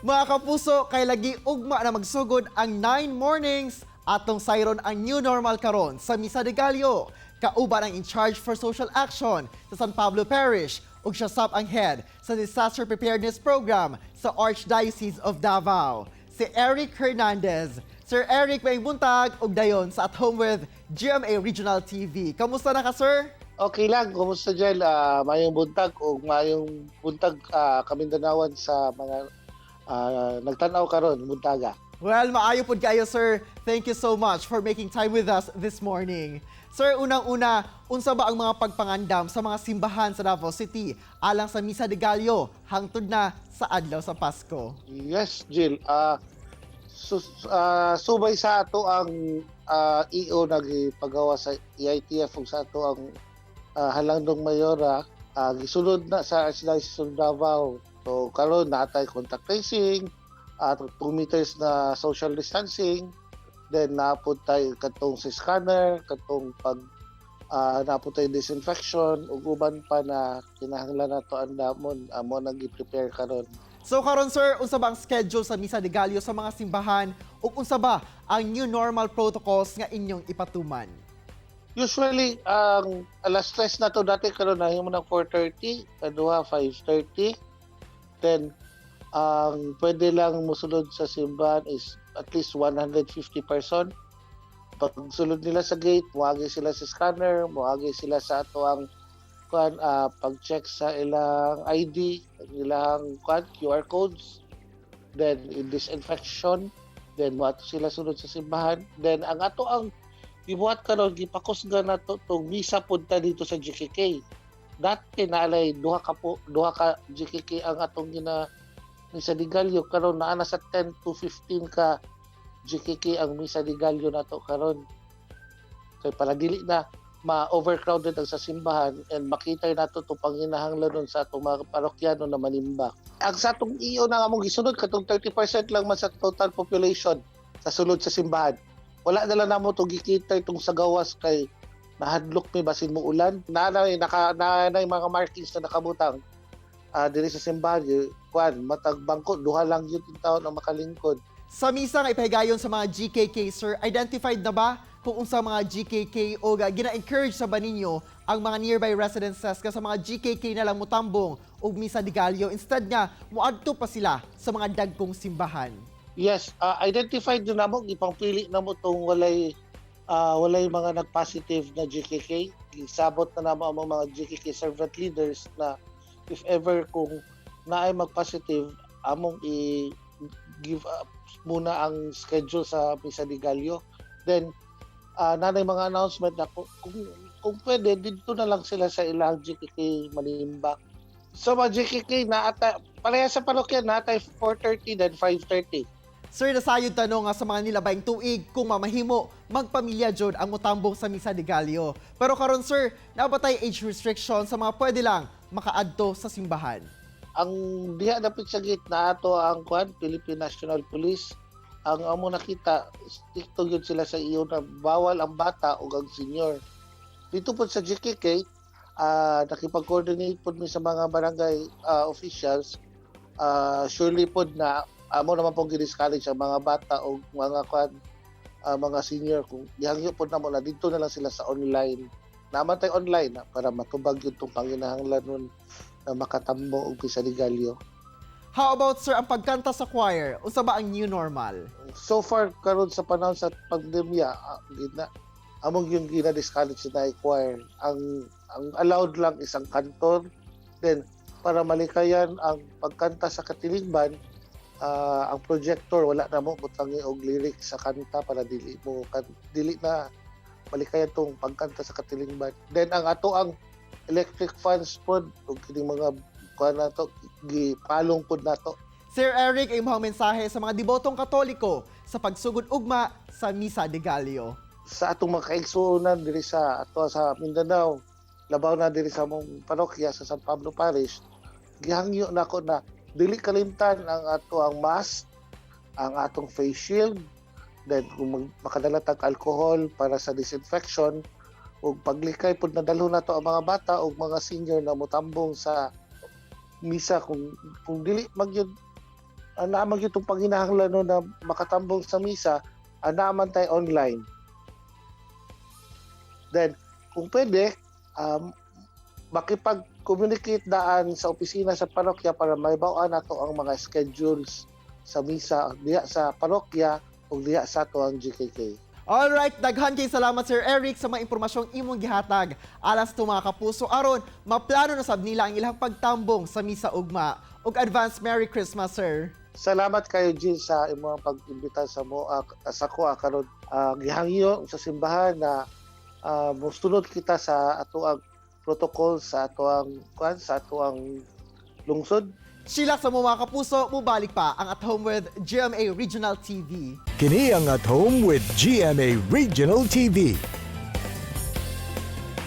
Mga kapuso, kay lagi ugma na magsugod ang 9 mornings atong sayron ang new normal karon sa Misa De Gallo. Kauban ang in-charge for social action sa San Pablo Parish ug siya sab ang head sa Disaster Preparedness Program sa Archdiocese of Davao, si Eric Hernandez. Sir Eric, may buntag ug dayon sa At Home with GMA Regional TV. Kamusta na ka, sir? Okay lang, kumusta dyan? Mayong buntag o mayong buntag kamindanawan sa mga nagtanaw karon buntaga. Well, maayo pod kayo, sir. Thank you so much for making time with us this morning. Sir, unang-una, unsa ba ang mga pagpangandam sa mga simbahan sa Davao City alang sa Misa De Gallo hangtod na sa adlaw sa Pasko? Yes, Jill. Subay sa ato ang EO nagipagawa sa EITF ug sa ato ang Halangdong Mayora gisulod na sa Archdiocese of Davao. So karon natay contact tracing at 2 meters na social distancing, then naapod tayo katong sa scanner, katong pag naapod tayo disinfection ug uban pa na kinahanglan nato andamon amo nagi-prepare karon. So karon, sir, unsa ba ang schedule sa Misa De Gallo sa mga simbahan ug unsa ba ang new normal protocols nga inyong ipatuman? Usually ang alas 3 na to dati karon na himo ng 4:30, kaduha 5:30. Then ang pwede lang musulod sa simbahan is at least 150 person. Pag sulod nila sa gate, muagi sila sa scanner, muagi sila sa ato ang pag-check sa ilang ID, ilang QR codes, then disinfection, then mo ato sila sulod sa simbahan. Then ang ato ang gibuhat karon gipakusgan nato tong misa punta dito sa GKK. Dati naalay duha ka GKK ang atong Misa De Gallo, karon naa na sa 10 to 15 ka GKK ang Misa De Gallo nato karon. Kay para dili na ma-overcrowded ang sa simbahan and makita nato itong panginahanglan nun sa atong mga parokyano na manimba. Ang sa atong iyo na among gisunod katong 30% lang man sa total population sa sulod sa simbahan. Wala na lang namo to gikita itong sa gawas kay nahadlok mi basin mo ulan. Nanay mga markings na nakabutang diri sa simbahan matag bangko duha lang yun taon ang makalingkod. Sa misa nga ipahigayon sa mga GKK, sir, identified na ba kung unsa mga GKK o gina-encourage sa ba ninyo ang mga nearby residences ka sa mga GKK na lang mutambong o Misa De Gallo instead nga muadto pa sila sa mga dagkong simbahan? Yes, identified na namo, ipangpili na mo itong walay mga nag-positive na GKK. Isabot na namo ang mga GKK servant leaders na if ever kung naay mag-positive, among i-give up muna ang schedule sa Misa De Gallo. Then, nanay mga announcement na kung pwede, dito na lang sila sa ilang GKK Manimba. So, mga GKK, pareha sa parokya, natay 4:30 then 5:30. Sir, nasayod tanong nga sa mga nilabayng tuig kung mamahimo magpamilya jud ang mutambong sa Misa De Gallo. Pero karon, sir, nabatay age restriction sa mga pwede lang makaadto sa simbahan. Ang diha dapit sa gate na ato ang Philippine National Police, ang amo nakita stricto gyud sila sa iyo na bawal ang bata o ang senior. Dito po sa GKK, nakipag-coordinate po mi sa mga barangay officials, surely po na amo naman pong gidiscourage ang mga bata o mga senior kung gihangyo po na mo na dito na lang sila sa online. Naman tayo online para matubag yun itong panginahanglan nun na makatambo og Misa De Gallo. How about, sir, ang pagkanta sa choir? Unsa ba ang new normal? So far karon sa panahon sa pandemya, among yung gina-discourage na choir. Ang allowed lang isang kantor. Then para malikayan ang pagkanta sa katilingban, ang projector wala na mo mutangi og lyrics sa kanta para dili na malikayan tong pagkanta sa katilingban. Then ang ato ang electric fans pod ug kining mga nato gipalong pod nato. Sir Eric, ay imong mensahe sa mga debotong Katoliko sa pagsugod ugma sa Misa De Gallo. Sa atong mga kaigsuonan diri sa Mindanao, labaw na diri sa among parokya sa San Pablo Parish, gihangyo nako na dili kalimtan ang ato ang mask, ang atong face shield, then kung makadala tag alcohol para sa disinfection, ug paglikay pud nadalhon nato ang mga bata ug mga senior na motambong sa misa kung dili magyud naman itong panghinahanglan no, na makatambong sa misa, naman tayo online. Then, kung pwede, makipag-communicate daan sa opisina sa parokya para maibawaan nato ang mga schedules sa misa diya sa parokya o diya sa ato ang GKK. Alright, daghan kay salamat Sir Eric sa mga impormasyong imong gihatag. Alas to mga kapuso aron maplano na sab nila ang ilang pagtambong sa misa ugma. Ug advance Merry Christmas, sir. Salamat kayo Jill sa imong pag-imbita sa mo sa ko karon gihangyo sa simbahan na mosunod kita sa ato ang protocol sa ato ang lungsod. Sila sa mga kapuso, mubalik pa ang At Home with GMA Regional TV. Kini ang At Home with GMA Regional TV.